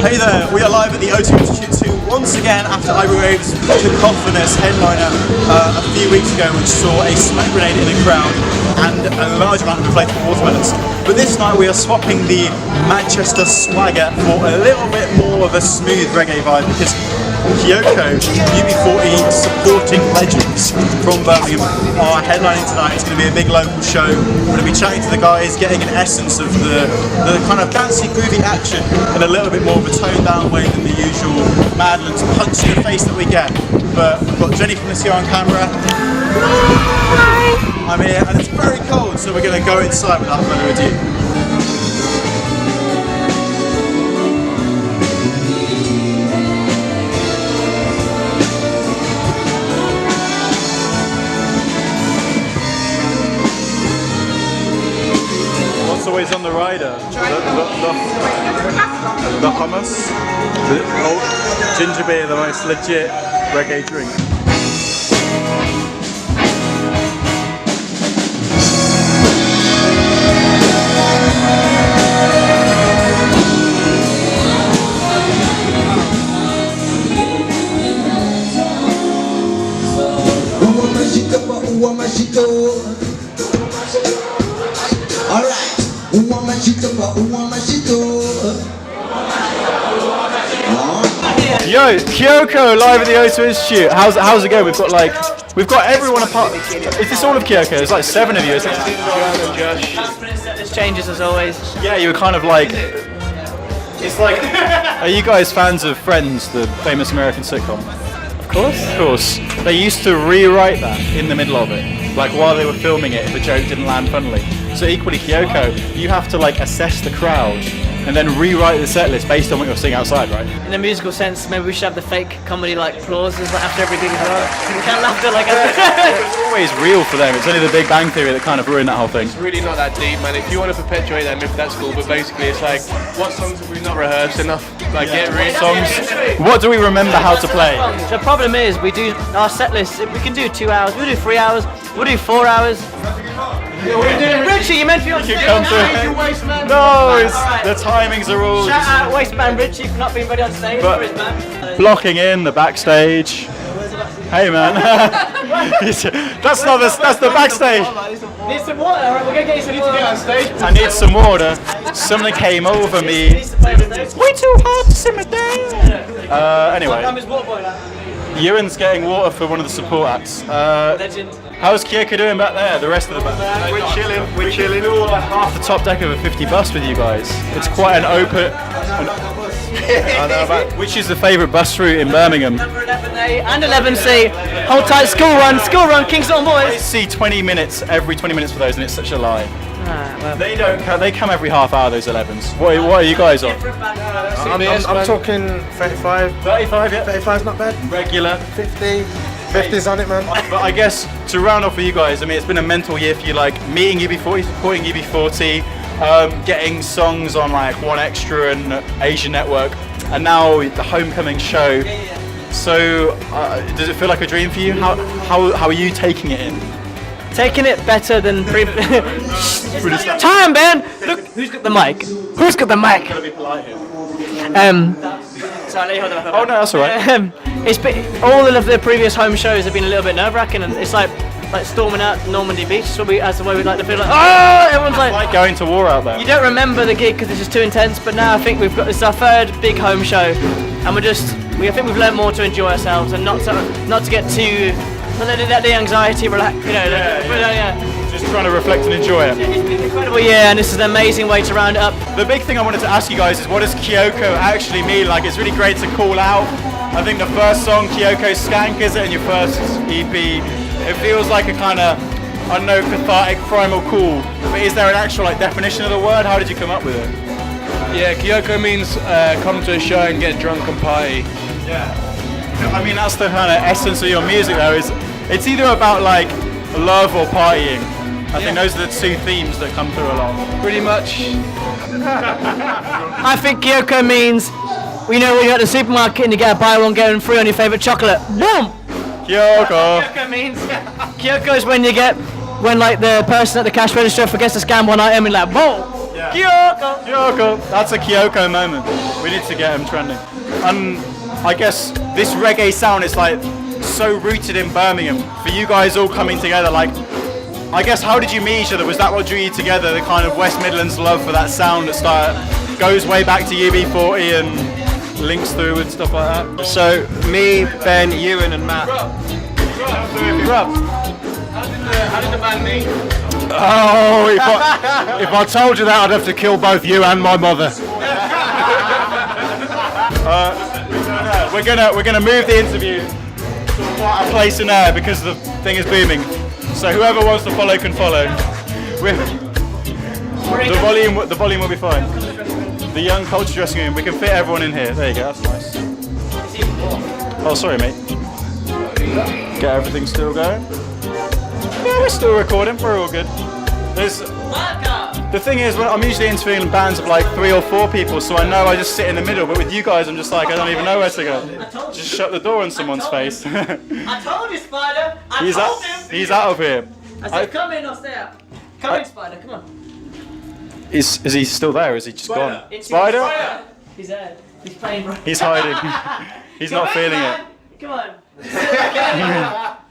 Hey there, we are live at the O2 Institute 2 once again after Ivorywave's cacophonous headliner a few weeks ago, which saw a smoke grenade in the crowd and a large amount of inflatable watermelons. But this night we are swapping the Manchester swagger for a little bit more of a smooth reggae vibe, because KIOKO, UB40 supporting legends from Birmingham are headlining tonight. It's going to be a big local show. We're going to be chatting to the guys, getting an essence of the kind of dancey, groovy action in a little bit more of a toned down way than the usual Madlands punch in the face that we get. But we've got Jenny from this here on camera. Hi! I'm here and it's very cold, so we're going to go inside without further ado. Always on the rider. The hummus, the old ginger beer, the most legit reggae drink. Yo, KIOKO live at the O2 Institute. How's it going? We've got everyone apart. Is this all of KIOKO? There's like 7 of you, isn't it? Josh. This changes as always. Yeah, you were kind of like. It's like. Are you guys fans of Friends, the famous American sitcom? Of course. Of course. They used to rewrite that in the middle of it, like while they were filming it, if a joke didn't land funnily. So equally, KIOKO, you have to like assess the crowd and then rewrite the set list based on what you're seeing outside, right? In a musical sense, maybe we should have the fake comedy like applauses like after every gig as well. You can't laugh at like it's always real for them. It's only the Big Bang Theory that kind of ruined that whole thing. It's really not that deep, man. If you want to perpetuate that myth, that's cool. But basically, it's like, what songs have we not rehearsed enough? Like, get real songs. What do we remember how to play? The problem is, we do our set list. We can do 2 hours. We'll do 3 hours. We'll do 4 hours. Richie, you meant to be on stage. Come through. No, the timings are all. Shout out Wasteman Richie for not being ready on stage. Blocking in the backstage. Hey man, that's the backstage. Need some water? Alright, we're gonna get you some water. On stage. I need some water. Something came over me. Way too hot to simmer down. Anyway, Ewan's getting water for one of the support acts. Legend. How's KIOKO doing back there? The rest of the band? We're chilling. We're all like half the top deck of a 50 bus with you guys. It's quite an open. Which is the favourite bus route in Birmingham? Number 11A and 11C. Hold tight, school run, Kingston boys. I see 20 minutes every 20 minutes for those, and it's such a lie. Well. They don't. They come every half hour. Those 11s. What are you guys on? I'm talking 35. 35, yeah. 35's not bad. Regular. 50. 50's on it, man. But I guess to round off for you guys, I mean, it's been a mental year for you, like meeting UB40, supporting UB40, getting songs on like One Extra and Asian Network, and now the homecoming show. So, does it feel like a dream for you? How are you taking it in? Taking it better than time, man. Look, who's got the mic? Who's got the mic? Gotta be polite here. Sorry, hold on. Oh no, that's alright. It's been, all of the previous home shows have been a little bit nerve-wracking, and it's like storming out Normandy Beach. So that's the way we like to feel. Like, oh, everyone's like going to war out there. You don't remember the gig because it's just too intense. But now I think it's our 3rd big home show, and I think we've learned more to enjoy ourselves and not to get too. Let the anxiety relax. Just trying to reflect and enjoy it. It's been an incredible year, and this is an amazing way to round it up. The big thing I wanted to ask you guys is, what does KIOKO actually mean? Like, it's really great to call out. I think the first song, KIOKO Skank, is it, and your first EP, it feels like a kind of, I don't know, cathartic, primal call. But is there an actual like definition of the word? How did you come up with it? Yeah, KIOKO means come to a show and get drunk and party. Yeah. I mean, that's the kind of essence of your music, though. It's either about like love or partying. I think those are the 2 themes that come through a lot. Pretty much. I think KIOKO means, when you're at the supermarket and you get a buy one get one free on your favourite chocolate. Boom! KIOKO. KIOKO is when like the person at the cash register forgets to scan one item and like boom. Yeah. Kyoko! Kyoko. That's a Kyoko moment. We need to get him trending. And I guess this reggae sound is like so rooted in Birmingham. For you guys all coming together, like, I guess, how did you meet each other? Was that what drew you together? The kind of West Midlands love for that sound that goes way back to UB40 and links through and stuff like that? So me, Ben, Ewan, and Matt. How did the band meet? Oh, if I told you that, I'd have to kill both you and my mother. We're gonna move the interview to a place in there because the thing is booming. So whoever wants to follow can follow. The volume will be fine. The young culture dressing room. We can fit everyone in here. There you go. That's nice. Oh, sorry, mate. Get everything still going. Yeah, we're still recording. We're all good. The thing is, I'm usually interviewing bands of like 3 or 4 people, so I know I just sit in the middle. But with you guys, I'm just like, I don't even know where to go. Just shut the door in someone's face. I told you, Spider! He's out of here. I said, come in or stay out. Come in, Spider, come on. Is he still there or is he just gone? Spider? He's there. He's playing. He's hiding. He's not feeling it. Come on.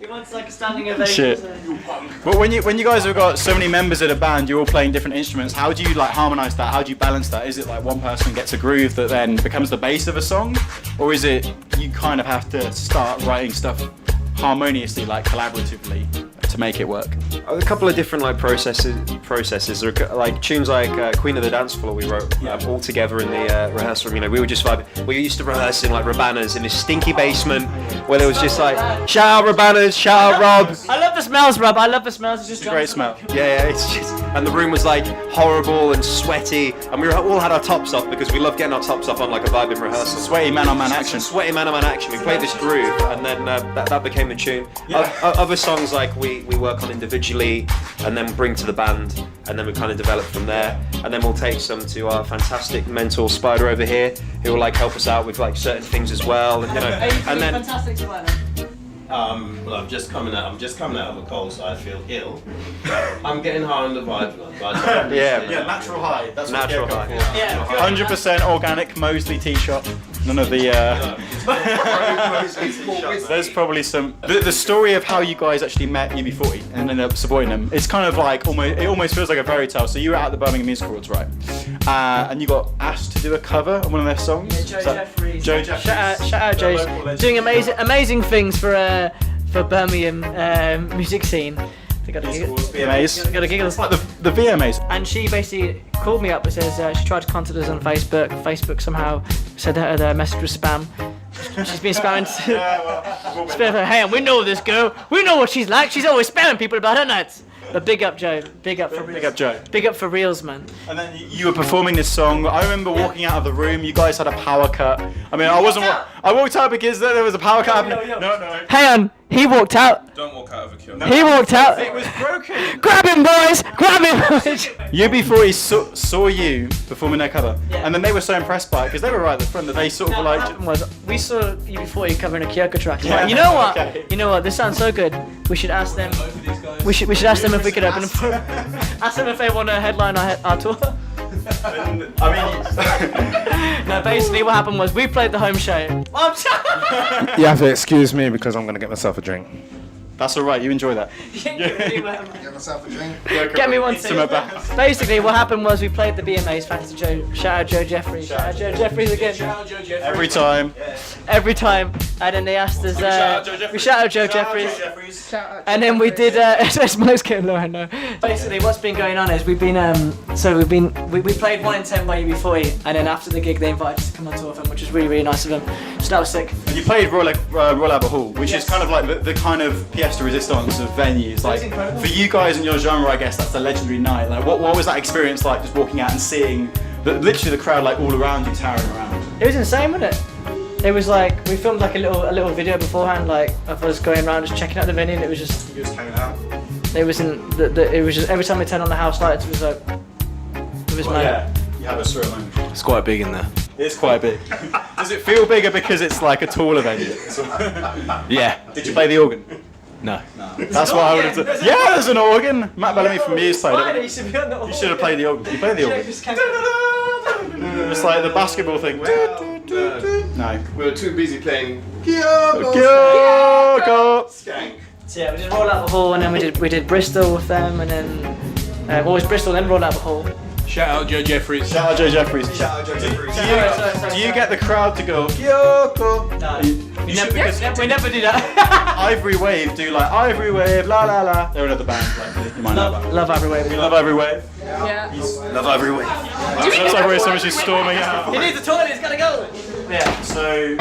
He wants like a standing ovation. Shit. But when you guys have got so many members in a band, you're all playing different instruments. How do you like harmonise that? How do you balance that? Is it like one person gets a groove that then becomes the bass of a song, or is it you kind of have to start writing stuff harmoniously, like collaboratively, to make it work? A couple of different like processes. Like tunes like Queen of the Dance Floor we wrote all together in the rehearsal room. You know, we were just vibing. We used to rehearse in like Rabanna's in this stinky basement where there was just like shout out Rabanna's, shout out Rob. I love the smells, Rob. I love the smells. It's just a great smell. Yeah, it's just, and the room was like horrible and sweaty, and we all had our tops off because we love getting our tops off on like a vibing rehearsal. Sweaty man on man action. Sweaty man on man action. We played this groove, and then that became the tune. Other songs like we work on individually and then bring to the band, and then we kind of develop from there, and then we'll take some to our fantastic mentor Spider over here, who will like help us out with like certain things as well, and you know. And then fantastic Spider. Well, I'm just coming out of a cold, so I feel ill. I'm getting high on the vibe. Yeah, natural high. That's natural high. Yeah. 100% organic Mosley tea shop. None of the. There's probably some. The story of how you guys actually met UB40 and ended up supporting them. It's kind of like almost feels like a fairy tale. So you were at the Birmingham Music Awards, right? And you got asked to do a cover on one of their songs. Yeah, Jo Jeffries. Jo Jeffries. Shout out Joe. Doing amazing things for Birmingham music scene. VMAs. Got a giggle. It's like the VMAs. And she basically called me up and says she tried to contact us on Facebook. Facebook somehow said that her message was spam. She's been spamming. Hang on, we know this girl. We know what she's like. She's always spamming people about her nuts. But big up, Joe. Big up Joe. Big up for reals, man. And then you were performing this song. I remember walking out of the room. You guys had a power cut. I mean, I walked out because there was a power cut. No. Hang on. He walked out. Don't walk out of a queue. He walked out. It was broken. Grab him, boys! Grab him, boys! UB40 saw you performing their cover, and then they were so impressed by it because they were right at the front that they sort of What happened was we saw UB40 covering a Kyoko track. Yeah. Like, you know what? Okay. You know what? This sounds so good. We should ask them. We should ask them if we could open a. Ask them if they want to headline our tour. No, basically what happened was we played the home show. You have to excuse me because I'm going to get myself a drink. That's alright, you enjoy that. Get myself a drink. Get me one too. Basically what happened was we played the BMAs thanks to Joe. Shout out Jo Jeffries. Shout out Jo Jeffries again. Every time. Every time. And then they asked us we shout out Jo Jeffries. And then we did Smoke's getting low, I know. Basically what's been going on is we played 1 in 10 by UB40, and then after the gig they invited us to come on tour with them, which was really nice of them. So that was sick. And you played Royal Albert Hall, which is kind of like the kind of pièce de résistance of venues. Like for you guys in your genre, I guess that's a legendary night. Like what was that experience like, just walking out and seeing literally the crowd like all around you, towering around? It was insane, wasn't it? It was like we filmed like a little video beforehand, like of us going around just checking out the venue, and it was just. You just hanging out. It wasn't. It was just every time we turned on the house lights, it was like. It was mad. Yeah, you had a surreal moment. It's quite big in there. It's quite big. Does it feel bigger because it's like a taller venue? Yeah. Did you play the organ? No. That's what I would have done. Yeah, there's an organ. Matt Bellamy from Muse played it. You should be on the organ. You should have played the organ. You played the organ. It's like the basketball thing. No. We were too busy playing Kyoko. Skank. So yeah, we just rolled out the hall, and then we did Bristol with them, and then always Bristol, then rolled out the hall. Shout out Jo Jeffries. Shout out Jo Jeffries. Shout out Jo Jeffries. Do you get the crowd to go Kyoko? No, we never do that. Ivory Wave do like Ivory Wave, la la la. They're another band. Like, you might know that. Love Ivory Wave. You love Ivory Wave. Yeah. Love Ivory Wave. That's Ivory Wave. Someone's just storming out. He needs the toilet. He's gotta go. Yeah. So.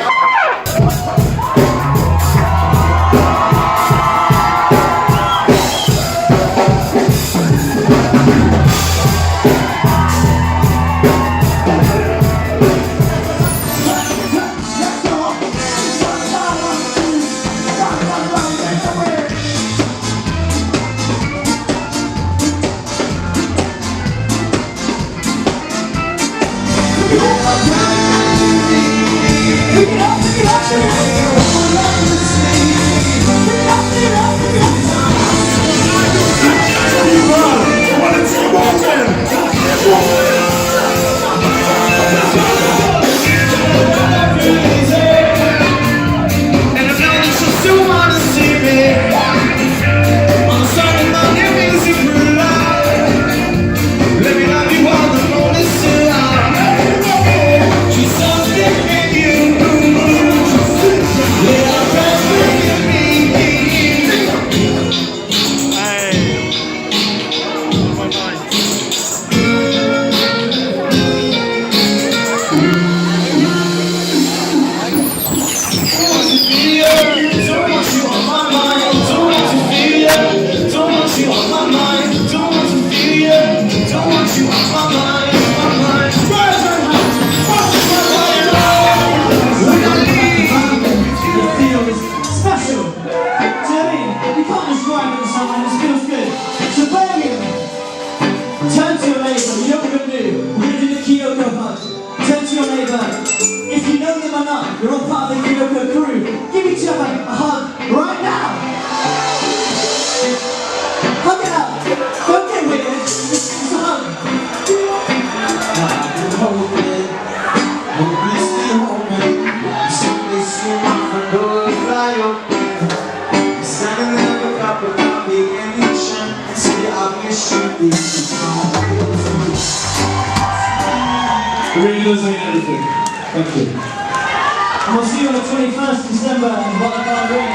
Turn to your neighbour, you know what we're going to do? We're going to do the KIOKO hug. Turn to your neighbour. If you know them or not, you're all part of the KIOKO crew. Give each other a hug right now. Hug it up. Don't get weird. It's a hug. It really does mean everything. Thank you. And we'll see you on the 21st December in Bottom Ring.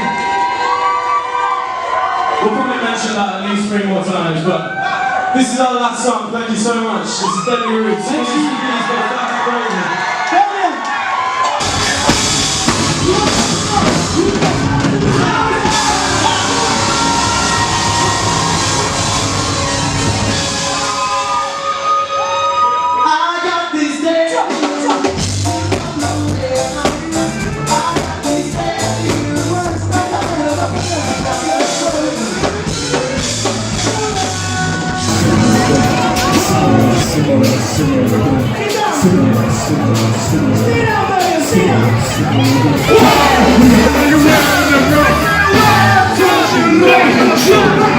We'll probably mention that at least 3 more times, but this is our last song. Thank you so much. This is Deadly Roots. Thank you. Sit down,